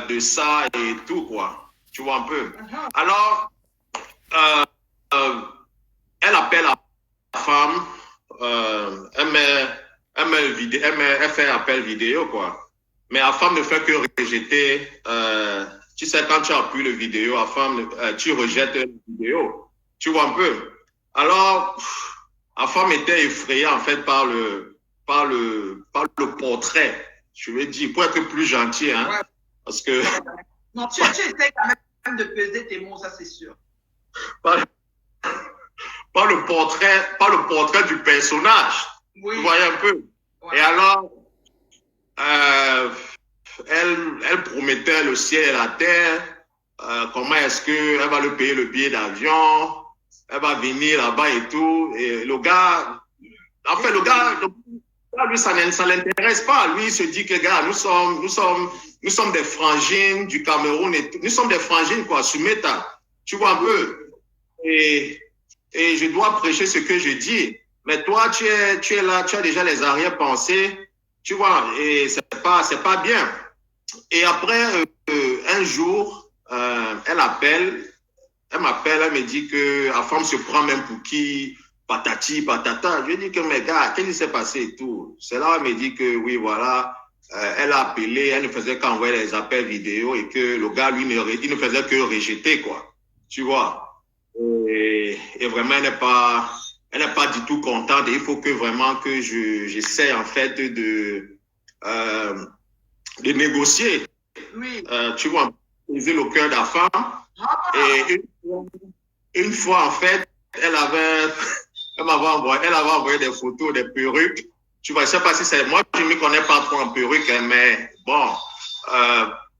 de ça et tout, quoi. Tu vois un peu. Alors, euh, euh, elle appelle la femme, elle fait appel vidéo, quoi. Mais la femme ne fait que rejeter. Tu sais, quand tu appuies le vidéo, la femme, tu rejettes la vidéo. Tu vois un peu. Alors, la femme était effrayée, en fait, par le portrait. Je vais dire, pour être plus gentil, hein. Ouais. Parce que. Non, tu essaies quand même de peser tes mots, ça c'est sûr. Par, par le portrait du personnage. Oui. Vous voyez un peu. Ouais. Et alors, elle promettait le ciel et la terre. Comment est-ce qu'elle va lui payer le billet d'avion? Elle va venir là-bas et tout. Et le gars, en fait, le gars, lui, ça l'intéresse pas. Lui, il se dit que, gars, nous sommes des frangines du Cameroun. Et nous sommes des frangines, quoi, Sumeta. Tu vois un peu. Et je dois prêcher ce que je dis. Mais toi, tu es là, tu as déjà les arrière-pensées. Tu vois, et c'est pas bien. Et après, un jour, elle m'appelle, elle me dit que la femme se prend même pour qui, patati, patata. Je lui dis que, mais gars, qu'est-ce qui s'est passé et tout? C'est là où elle me dit que, oui, voilà, elle a appelé, elle ne faisait qu'envoyer les appels vidéo et que le gars, lui, il ne faisait que rejeter, quoi. Tu vois? Et vraiment, elle n'est pas du tout contente. Et il faut que vraiment que j'essaie, en fait, de négocier. Oui. Tu vois, briser le cœur de la femme. Et une fois, en fait, elle m'avait envoyé des photos des perruques. Tu vois, je ne sais pas si c'est moi, je ne me connais pas trop en perruque, hein, mais bon,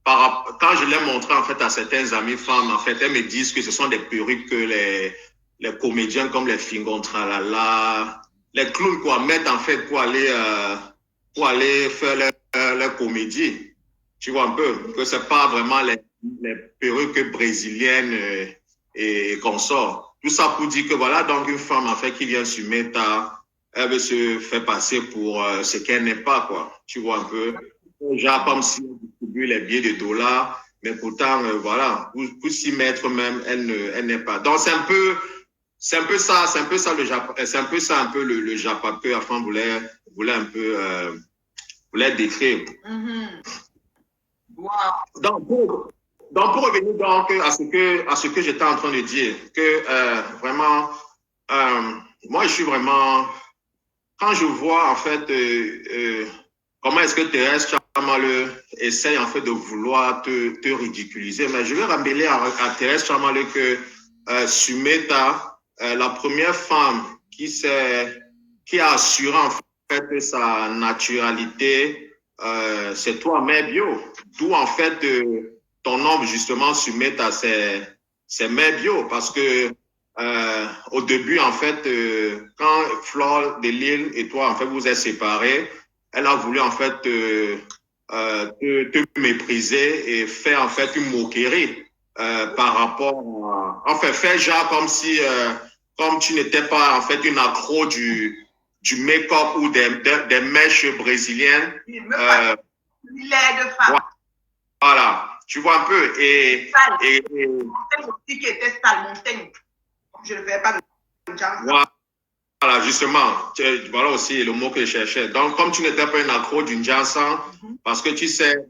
quand je l'ai montré en fait à certains amis femmes, en fait, elles me disent que ce sont des perruques que les comédiens comme les Fingon Tralala, les clowns quoi, mettent en fait pour aller faire leur comédie. Tu vois un peu que c'est pas vraiment les perruques brésiliennes et consorts. Tout ça pour dire que voilà, donc une femme en fait qui vient sur Meta, elle veut se faire passer pour ce qu'elle n'est pas, quoi. Tu vois un peu. Genre comme si on distribue les billets de dollars, mais pourtant, voilà, pour s'y mettre même, elle n'est pas. Donc c'est un peu ça, le Japon que la femme voulait un peu voulait décrire. Wow. Donc, pour revenir donc à ce que j'étais en train de dire, que vraiment, moi, je suis vraiment, quand je vois en fait comment est-ce que Thérèse Chamaleu essaye en fait de vouloir te ridiculiser, mais je vais ramener à Thérèse Chamaleu que Sumeta, la première femme qui a assuré en fait sa naturalité, c'est toi, Mère Bio. D'où en fait ton nom justement Sumeta, c'est Mère Bio, parce que au début, en fait, quand Flore de Lille et toi, en fait, vous êtes séparés, elle a voulu, en fait, te mépriser et faire, en fait, une moquerie par rapport à... Enfin, faire genre comme si, comme tu n'étais pas, en fait, une accro du make-up ou des mèches brésiliennes. Il est de femme. Voilà, tu vois un peu. Et Montaigne aussi qui était sale, Montaigne. Je ne fais pas de genre. Voilà, justement, voilà aussi le mot que je cherchais. Donc, comme tu n'étais pas un accro d'une Jansan, parce que tu sais,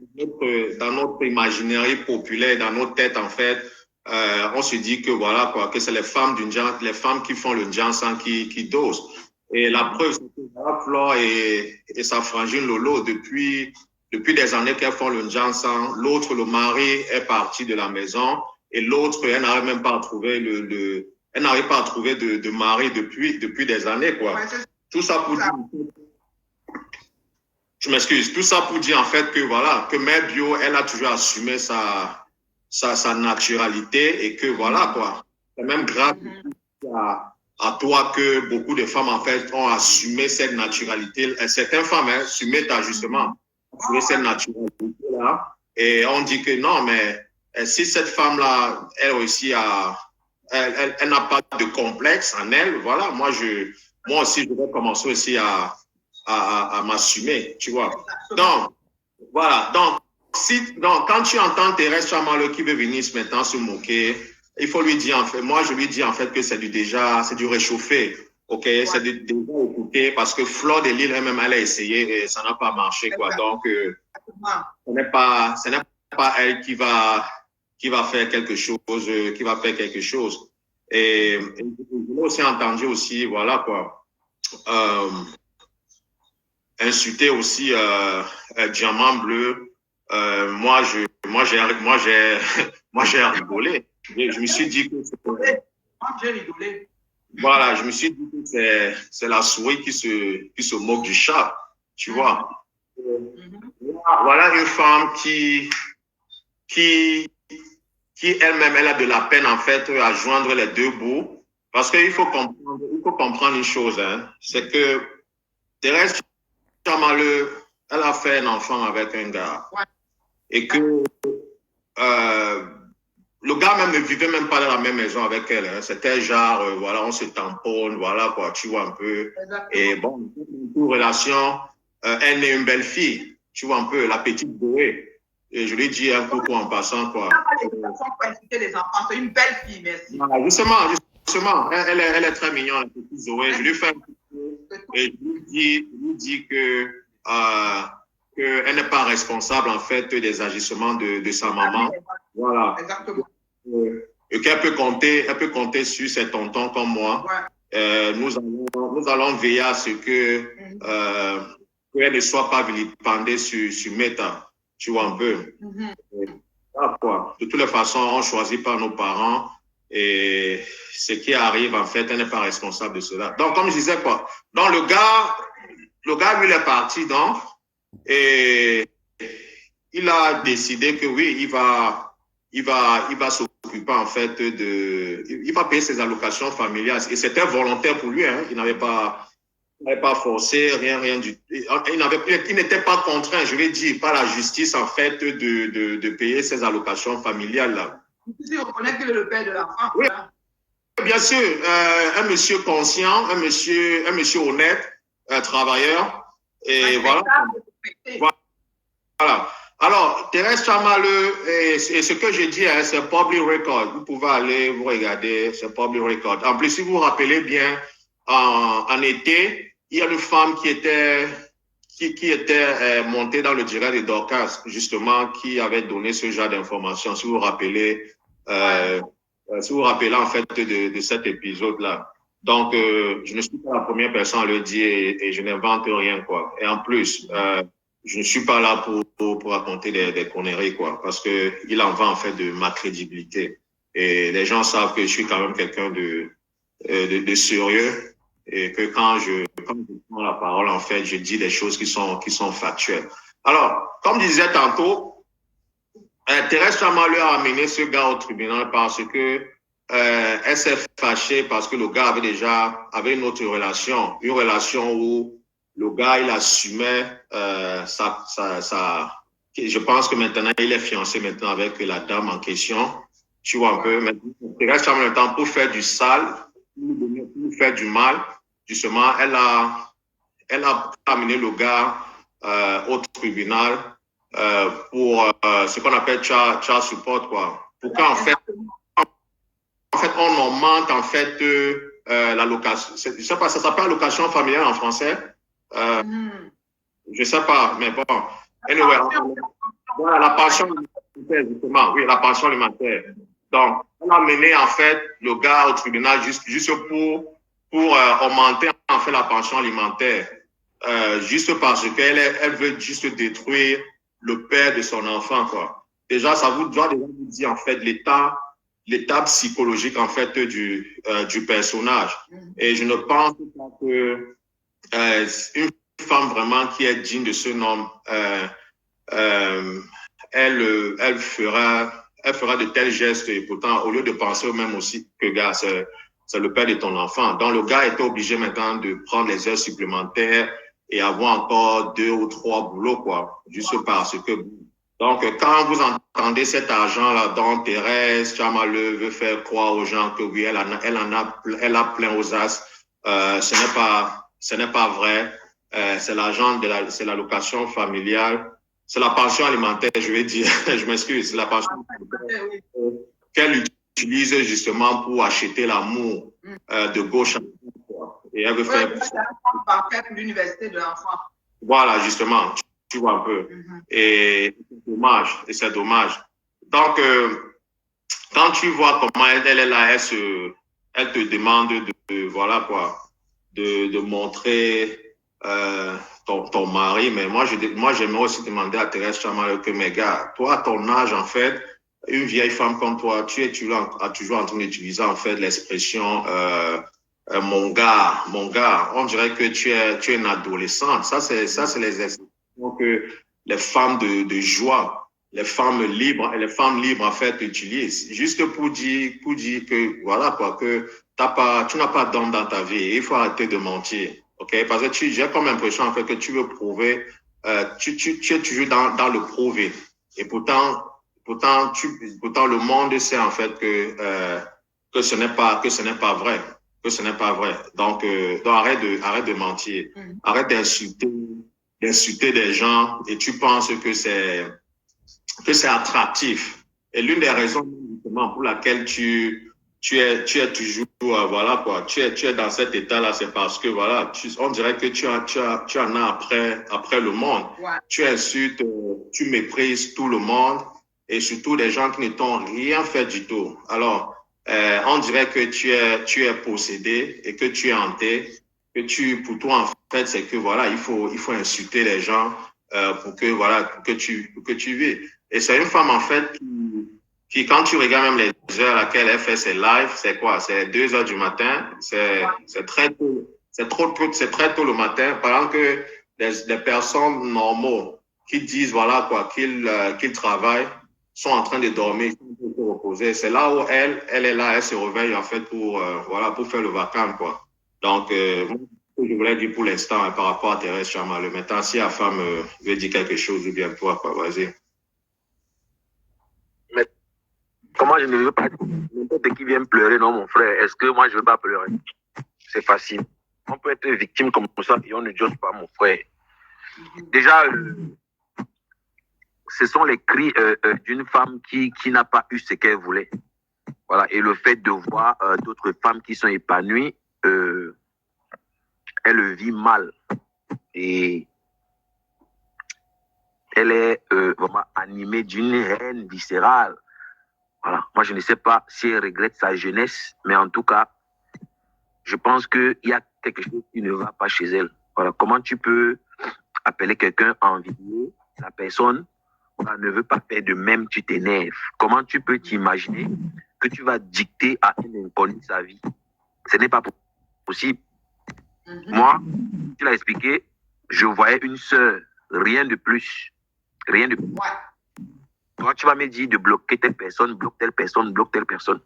dans notre imaginaire populaire, dans nos têtes, en fait, on se dit que voilà, quoi, que c'est les femmes les femmes qui font le Jansan qui dosent. Et la preuve, c'est que Flore et sa frangine Lolo, depuis des années qu'elles font le Jansan, l'autre, le mari, est parti de la maison et l'autre, elle n'arrive même pas à trouver elle n'arrive pas à trouver de mari depuis des années, quoi. Ouais, tout ça pour dire... Je m'excuse. Tout ça pour dire, en fait, que voilà, que Mère Bio, elle a toujours assumé sa naturalité et que voilà, quoi. C'est même grâce à toi que beaucoup de femmes, en fait, ont assumé cette naturalité. Certaines femmes, hein, Sumeta, justement, assumé cette naturalité-là. Et on dit que non, mais si cette femme-là, elle réussit elle n'a pas de complexe en elle. Voilà, moi aussi, je vais commencer aussi à m'assumer, tu vois. Donc, voilà. Donc, quand tu entends Thérèse Chamaleux qui veut venir maintenant se moquer, il faut lui dire, en fait, moi, je lui dis en fait que c'est du réchauffé. OK, ouais. C'est déjà écouté parce que Flore de Lille elle-même, elle a essayé et ça n'a pas marché, quoi. Donc, ce n'est pas elle qui va faire quelque chose, Et je l'ai aussi entendu aussi, voilà, quoi. Insulter aussi Diamant Bleu. Moi, j'ai rigolé. Je me suis dit que j'ai rigolé. Voilà, je me suis dit que c'est la souris qui se moque du chat, tu vois. Voilà une femme qui elle-même, elle a de la peine, en fait, à joindre les deux bouts. Parce qu'il faut comprendre une chose, hein. C'est que Thérèse Chamaleux, elle a fait un enfant avec un gars. Et que le gars même ne vivait même pas dans la même maison avec elle. Hein. C'était genre, voilà, on se tamponne, voilà, quoi, tu vois un peu. Exactement. Et bon, pour relation, elle est une belle fille, tu vois un peu, la petite Zoé. Et je lui dis un coucou en passant, quoi. C'est une belle fille, merci. Voilà, justement, elle est très mignonne, la petite Zoé. Je lui fais un coucou et je lui dis que qu'elle n'est pas responsable, en fait, des agissements de sa maman. Voilà. Exactement. Et qu'elle peut compter sur ses tontons comme moi. Ouais. Nous allons veiller à ce que qu'elle ne soit pas vilipendée sur Meta. Tu vois un peu. Quoi. De toutes les façons, on ne choisit pas nos parents et ce qui arrive, en fait, elle n'est pas responsable de cela. Donc, comme je disais, quoi. Donc, le gars, lui, il est parti, donc, et il a décidé que oui, il va s'occuper, en fait, il va payer ses allocations familiales. Et c'était volontaire pour lui, hein. Il n'avait pas forcé, rien du tout. Il n'était pas contraint, je vais dire, par la justice, en fait, de payer ses allocations familiales, là. Tu reconnais que le père de l'enfant. Oui, bien sûr. Un monsieur conscient, un monsieur honnête, travailleur. Et voilà. Alors, Thérèse Chamaleux, et ce que je dis, hein, c'est public record. Vous pouvez aller vous regarder, c'est public record. En plus, si vous vous rappelez bien, en été, il y a une femme qui était montée dans le direct de Dorcas, justement, qui avait donné ce genre d'informations. Si vous vous rappelez, en fait de cet épisode-là. Donc, je ne suis pas la première personne à le dire et je n'invente rien, quoi. Et en plus, je ne suis pas là pour raconter des conneries, quoi, parce que il en va, en fait, de ma crédibilité. Et les gens savent que je suis quand même quelqu'un de sérieux et que quand je prends la parole, en fait, je dis des choses qui sont factuelles. Alors, comme je disais tantôt, Thérèse Chamaleux a amené ce gars au tribunal parce que elle s'est fâchée parce que le gars avait une autre relation, une relation où le gars, il assumait je pense que maintenant, il est fiancé maintenant avec la dame en question. Tu vois un peu, maintenant, Thérèse Chamaleux, pour faire du sale, pour faire du mal, justement, elle a amené le gars au tribunal pour ce qu'on appelle child support, quoi. Pour qu'en fait, on augmente, en fait, l'allocation. Je sais pas, ça s'appelle allocation familiale en français. Je sais pas, mais bon. Anyway, voilà, la pension alimentaire, justement. Oui, la pension alimentaire. Donc, on a mené, en fait, le gars au tribunal juste pour augmenter, en fait, la pension alimentaire. Juste parce qu'elle veut juste détruire le père de son enfant, quoi. Déjà, ça doit déjà vous dire, en fait, l'état psychologique, en fait, du personnage. Et je ne pense pas que une femme vraiment qui est digne de ce nom, elle fera de tels gestes, et pourtant, au lieu de penser au même aussi que, gars, c'est le père de ton enfant. Donc, le gars était obligé maintenant de prendre les heures supplémentaires et avoir encore 2 ou 3 boulots, quoi, juste parce que... Donc, quand vous entendez cet argent-là dont Thérèse Chamaleux veut faire croire aux gens que oui, elle a plein aux as, ce n'est pas vrai. C'est l'argent c'est l'allocation familiale c'est la pension alimentaire, je vais dire. Je m'excuse, c'est la pension alimentaire qu'elle utilise justement pour acheter l'amour de gauche à droite. Et elle veut faire... pour l'université de l'enfant. Voilà, justement, tu vois un peu. Et c'est dommage, et c'est dommage. Donc, quand tu vois comment elle est là, elle te demande voilà quoi, de montrer ton mari. Mais moi, j'aimerais aussi demander à Thérèse Chamal que, mes gars, toi, à ton âge, en fait, une vieille femme comme toi, tu es toujours en train d'utiliser, en fait, l'expression mon gars. On dirait que tu es une adolescente. Ça, c'est les expressions que les femmes de joie, les femmes libres, en fait, utilisent. Juste pour dire que, voilà, quoi, que tu n'as pas d'homme dans ta vie. Il faut arrêter de mentir. OK? Parce que j'ai comme l'impression, en fait, que tu veux prouver, tu es toujours dans le prouver. Et pourtant, le monde sait, en fait, que ce n'est pas vrai. Que ce n'est pas vrai. Donc arrête de mentir. Arrête d'insulter des gens et tu penses que c'est attractif. Et l'une des raisons, justement, pour laquelle tu es toujours, voilà, quoi, tu es dans cet état-là, c'est parce que, voilà, on dirait que tu en as après le monde. Ouais. Tu insultes, tu méprises tout le monde et surtout des gens qui ne t'ont rien fait du tout. Alors, on dirait que tu es possédé et que tu es hanté, pour toi, en fait, c'est que, voilà, il faut insulter les gens, pour que tu vis. Et c'est une femme, en fait, qui, quand tu regardes même les heures à laquelle elle fait ses lives, c'est quoi? C'est 2 heures du matin. C'est très tôt. C'est très tôt le matin, pendant que les personnes normaux qui disent, voilà, quoi, qu'ils travaillent, sont en train de dormir, pour se reposer. C'est là où elle est là, elle se réveille, en fait, pour faire le vacarme, quoi. Donc, je voulais dire pour l'instant, hein, par rapport à Thérèse Chamal. Maintenant, si la femme veut dire quelque chose, ou bien toi, quoi, vas-y. Mais comment je ne veux pas dire n'importe qui vient pleurer, non, mon frère? Est-ce que moi, je ne veux pas pleurer? C'est facile. On peut être victime comme ça et on ne jure pas, mon frère. Déjà, ce sont les cris d'une femme qui n'a pas eu ce qu'elle voulait. Voilà. Et le fait de voir d'autres femmes qui sont épanouies, elle le vit mal. Et elle est vraiment animée d'une haine viscérale. Voilà. Moi, je ne sais pas si elle regrette sa jeunesse, mais en tout cas, je pense qu'il y a quelque chose qui ne va pas chez elle. Voilà. Comment tu peux appeler quelqu'un en vidéo, la personne ne veut pas faire de même, tu t'énerves. Comment tu peux t'imaginer que tu vas dicter à une inconnue sa vie? Ce n'est pas possible. Moi, tu l'as expliqué, je voyais une sœur, rien de plus. Rien de plus. Toi, tu vas me dire de bloquer telle personne, bloque telle personne, bloque telle personne.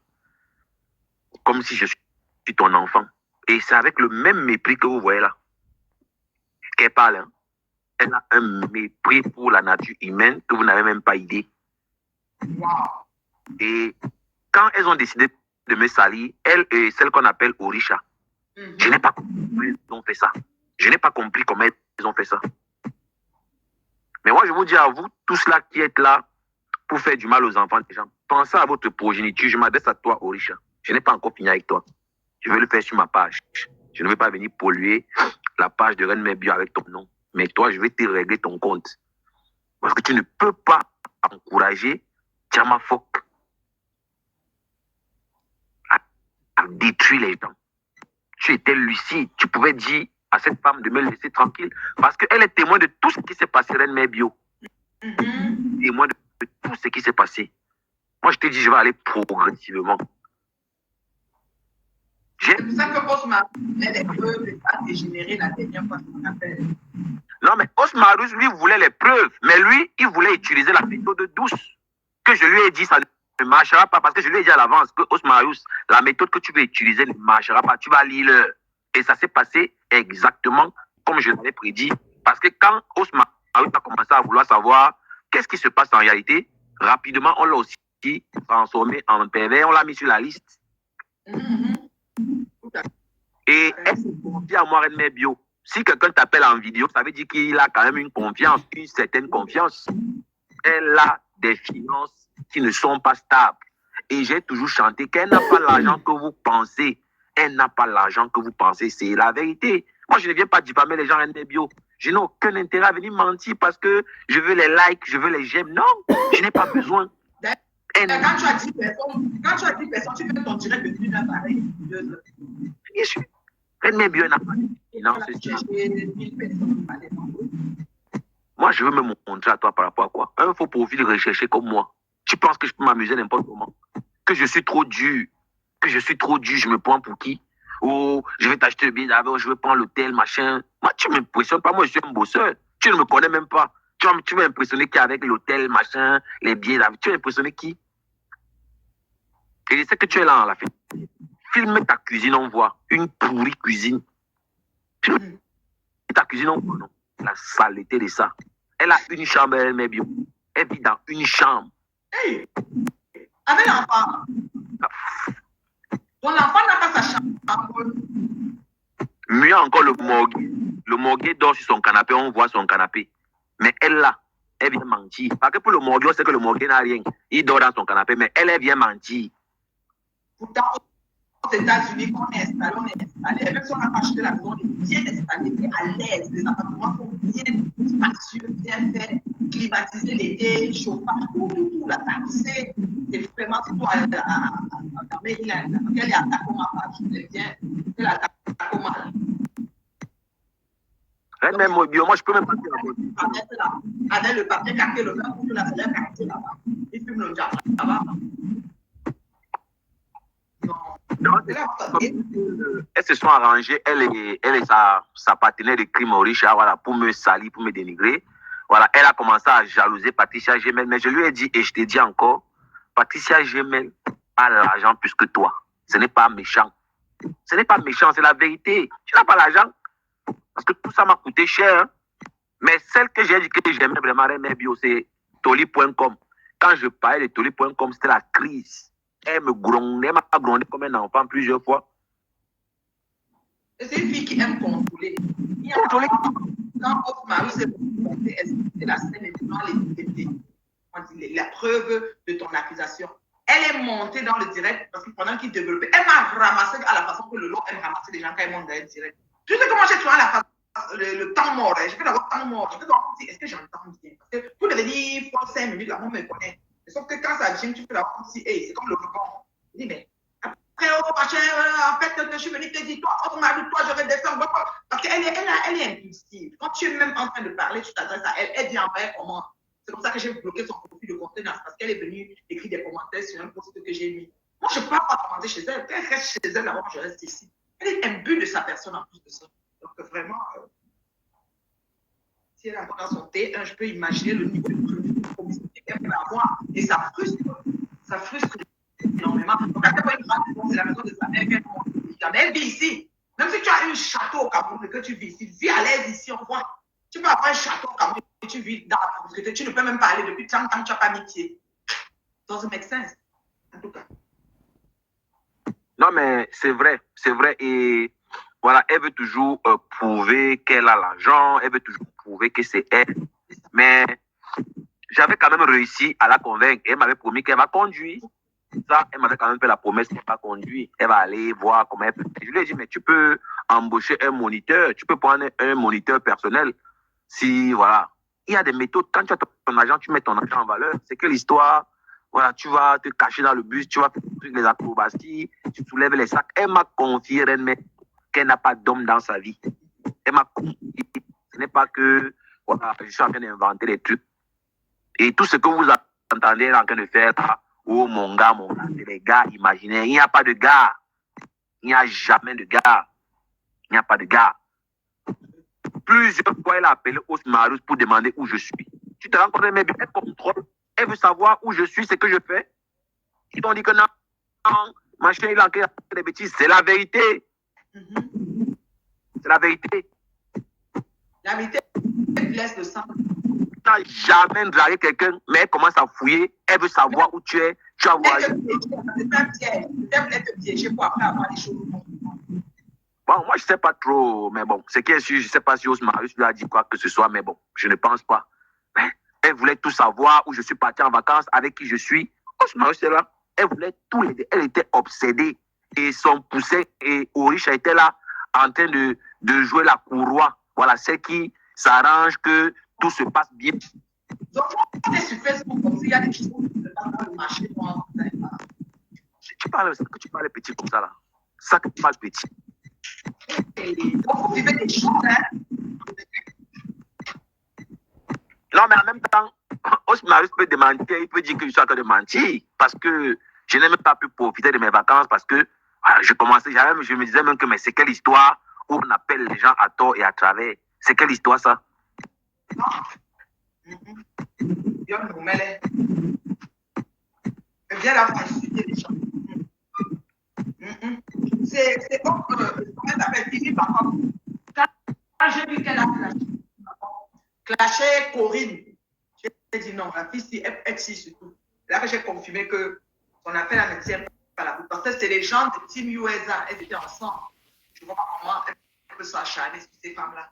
Comme si je suis ton enfant. Et c'est avec le même mépris que vous voyez là qu'elle parle. Hein. Elle a un mépris pour la nature humaine que vous n'avez même pas idée. Et quand elles ont décidé de me salir, elle et celle qu'on appelle Orisha, je n'ai pas compris comment elles ont fait ça. Je n'ai pas compris comment elles ont fait ça. Mais moi, je vous dis à vous, tous ceux qui êtes là pour faire du mal aux enfants des gens, pensez à votre progéniture. Je m'adresse à toi, Orisha. Je n'ai pas encore fini avec toi. Je vais le faire sur ma page. Je ne vais pas venir polluer la page de Reine Mère Bio avec ton nom. Mais toi, je vais te régler ton compte. Parce que tu ne peux pas encourager Tchama Fok à détruire les gens. Tu étais lucide. Tu pouvais dire à cette femme de me laisser tranquille. Parce qu'elle est témoin de tout ce qui s'est passé, Reine Mère Bio. Témoin de tout ce qui s'est passé. Moi, je te dis, je vais aller progressivement. C'est pour ça que Osmar, elle est preuves de pas dégénérer la dernière fois qu'on appelle. Non, mais Osmarus, lui, voulait les preuves. Mais lui, il voulait utiliser la méthode douce. Que je lui ai dit, ça ne marchera pas. Parce que je lui ai dit à l'avance que Osmarus, la méthode que tu veux utiliser ne marchera pas. Tu vas lire l'heure. Et ça s'est passé exactement comme je l'avais prédit. Parce que quand Osmarus a commencé à vouloir savoir qu'est-ce qui se passe en réalité, rapidement, on l'a aussi transformé en pervers. On l'a mis sur la liste. Et elle s'est confiée à moi, Reine Mère Bio. Si quelqu'un t'appelle en vidéo, ça veut dire qu'il a quand même une confiance, une certaine confiance. Elle a des finances qui ne sont pas stables. Et j'ai toujours chanté qu'elle n'a pas l'argent que vous pensez. Elle n'a pas l'argent que vous pensez. C'est la vérité. Moi, je ne viens pas diffamer les gens NBio. Je n'ai aucun intérêt à venir mentir parce que je veux les likes, je veux les j'aime. Non, je n'ai pas besoin. Quand tu as dit personne, tu fais ton direct de une appareil. Bien sûr. NBio n'a pas de finances. Moi, je veux me montrer à toi par rapport à quoi? Un faux profil recherché comme moi. Tu penses que je peux m'amuser n'importe comment? Que je suis trop dur? Que je suis trop dur, je me prends pour qui? Ou je vais t'acheter le billet d'avion, je vais prendre l'hôtel, machin. Moi, tu ne m'impressionnes pas. Moi, je suis un bosseur. Tu ne me connais même pas. Tu vas impressionner qui avec l'hôtel, machin, les billets d'avion? Tu vas impressionner qui? Et je sais que tu es là, en la fin. Filme ta cuisine, on voit. Une pourrie cuisine. Filme ta cuisine, on voit, non? La saleté de ça. Elle a une chambre, elle met bien. Elle vit dans une chambre. Hey, avec l'enfant. Ton enfant n'a pas sa chambre. Mieux encore, le morgue. Le morgue dort sur son canapé, on voit son canapé. Mais elle, là, elle vient mentir. Parce que pour le morgue, on sait que le morgue n'a rien. Il dort dans son canapé, mais elle vient mentir. Pourtant, aux États-Unis, quand on est installé, même si on a acheté la maison, on est bien installé, c'est à l'aise. Les appartements sont bien spacieux, bien faits, climatisés l'été, chauffage, tout là, c'est vraiment tout à mais il est à Tacoma, je sais bien, il est à Tacoma. Même moi, je peux même pas dire. Avec le papier café, le vin, pour la salaire café là-bas. Il fume le diable là-bas. Non, elles se sont arrangées, elle et sa partenaire de crime Orisha, voilà, pour me salir, pour me dénigrer. Voilà, elle a commencé à jalouser Patricia Gemel, mais je lui ai dit, et je te dis encore, Patricia Gemel a l'argent plus que toi. Ce n'est pas méchant. Ce n'est pas méchant, c'est la vérité. Tu n'as pas l'argent. Parce que tout ça m'a coûté cher. Hein. Mais celle que j'ai dit que j'aimais vraiment, c'est Toli.com. Quand je parlais de Toli.com, c'était la crise. Elle me grondait, elle m'a grondé comme un enfant plusieurs fois. C'est une fille qui aime contrôler. Contrôler. Quand Off Marie s'est montée, c'est la scène devant la preuve de ton accusation. Elle est montée dans le direct parce que pendant qu'il développait, elle m'a ramassé à la façon que le lot aime ramasser les gens quand ils montent dans le direct. Tu sais comment j'ai trouvé le temps mort. Je peux l'avoir temps mort. Je peux l'avoir dit, est-ce que j'entends bien? Parce que tout devait dire, il faut 5 minutes, là, on me connaît. Sauf que quand ça vient, tu peux l'avoir dit, hey, c'est comme le rebond. Je dis, mais après, oh, machin, en fait, je suis venu te dire, toi, oh, toi, je vais descendre. Parce qu'elle est impulsive. Quand tu es même en train de parler, tu t'adresses à elle, elle dit en vrai comment. C'est comme ça que j'ai bloqué son profil de contenance parce qu'elle est venue écrire des commentaires sur un post que j'ai mis. Moi, je ne peux pas commenter chez elle. Quand elle reste chez elle, là-bas, je reste ici. Elle est imbue de sa personne en plus de ça. Donc, vraiment, si elle a dans son T1, je peux imaginer le niveau de promiscuité qu'elle peut avoir. Et ça frustre. Ça frustre énormément. Donc, elle n'est pas une grande maison, c'est la maison de sa mère qu'elle monte. Elle vit ici. Même si tu as un château au Cameroun et que tu vis ici, vis à l'aise ici, on voit. Tu peux avoir un château au Cameroun et tu vis dans la propriété. Tu ne peux même pas aller depuis tant que tu n'as pas mis pied. Doesn't make sense. En tout cas. Non, mais c'est vrai. Et voilà, elle veut toujours prouver qu'elle a l'argent. Elle veut toujours prouver que c'est elle. Mais j'avais quand même réussi à la convaincre. Elle m'avait promis qu'elle va conduire. Ça, elle m'avait quand même fait la promesse qu'elle va conduire. Elle va aller voir comment elle peut. Je lui ai dit, mais tu peux embaucher un moniteur. Tu peux prendre un moniteur personnel. Si, voilà. Il y a des méthodes. Quand tu as ton argent, tu mets ton argent en valeur. C'est que l'histoire, voilà, tu vas te cacher dans le bus, tu vas faire les acrobaties, tu soulèves les sacs. Elle m'a confié, qu'elle n'a pas d'homme dans sa vie. Elle m'a confié. Ce n'est pas que, voilà, je suis en train d'inventer des trucs. Et tout ce que vous entendez en train de faire, oh mon gars, c'est les gars imaginaires. Il n'y a pas de gars. Il n'y a jamais de gars. Il n'y a pas de gars. Plusieurs fois, elle a appelé Osmarus pour demander où je suis. Tu te rends compte, mais elle contrôle. Elle veut savoir où je suis, ce que je fais. Ils t'ont dit que non, machin, il a enquête des bêtises. C'est la vérité. C'est la vérité. La vérité, elle laisse le sang. Tu n'as jamais dragué quelqu'un, mais elle commence à fouiller. Elle veut savoir où tu es. Tu as voyagé. C'est un piège. Elle te piéger pour après avoir les choses. Bon, moi, je ne sais pas trop, mais bon, ce qui est sûr, je ne sais pas si Osmarius lui a dit quoi que ce soit, mais bon, je ne pense pas. Elle voulait tout savoir, où je suis parti en vacances, avec qui je suis. Osmarius est là. Elle voulait tout aider. Elle était obsédée. Et son poussin et Oricha était là, en train de jouer la courroie. Voilà, c'est qui s'arrange que tout se passe bien. Donc, on est sur Facebook, comme s'il y a des choses qui se passent dans le marché noir. Tu parles petit comme ça, là. Ça que tu parles petit. Donc, vous vivez des choses, hein. Non, mais en même temps, Osmarius peut démentir, il peut dire que je suis en train de mentir, parce que je n'ai même pas pu profiter de mes vacances, parce que je me disais même que mais c'est quelle histoire où on appelle les gens à tort et à travers. C'est quelle histoire, ça? Viens là pour insulter les gens. C'est comme comment ça s'appelle Philippe Bacon. Quand j'ai vu qu'elle a clashé Corinne, j'ai dit non, la fille, si elle surtout. Là que j'ai confirmé que son affaire ne tient pas la route. Parce que c'est les gens de Team USA, elles étaient ensemble. Je ne vois pas comment elles peuvent s'acharner sur ces femmes-là.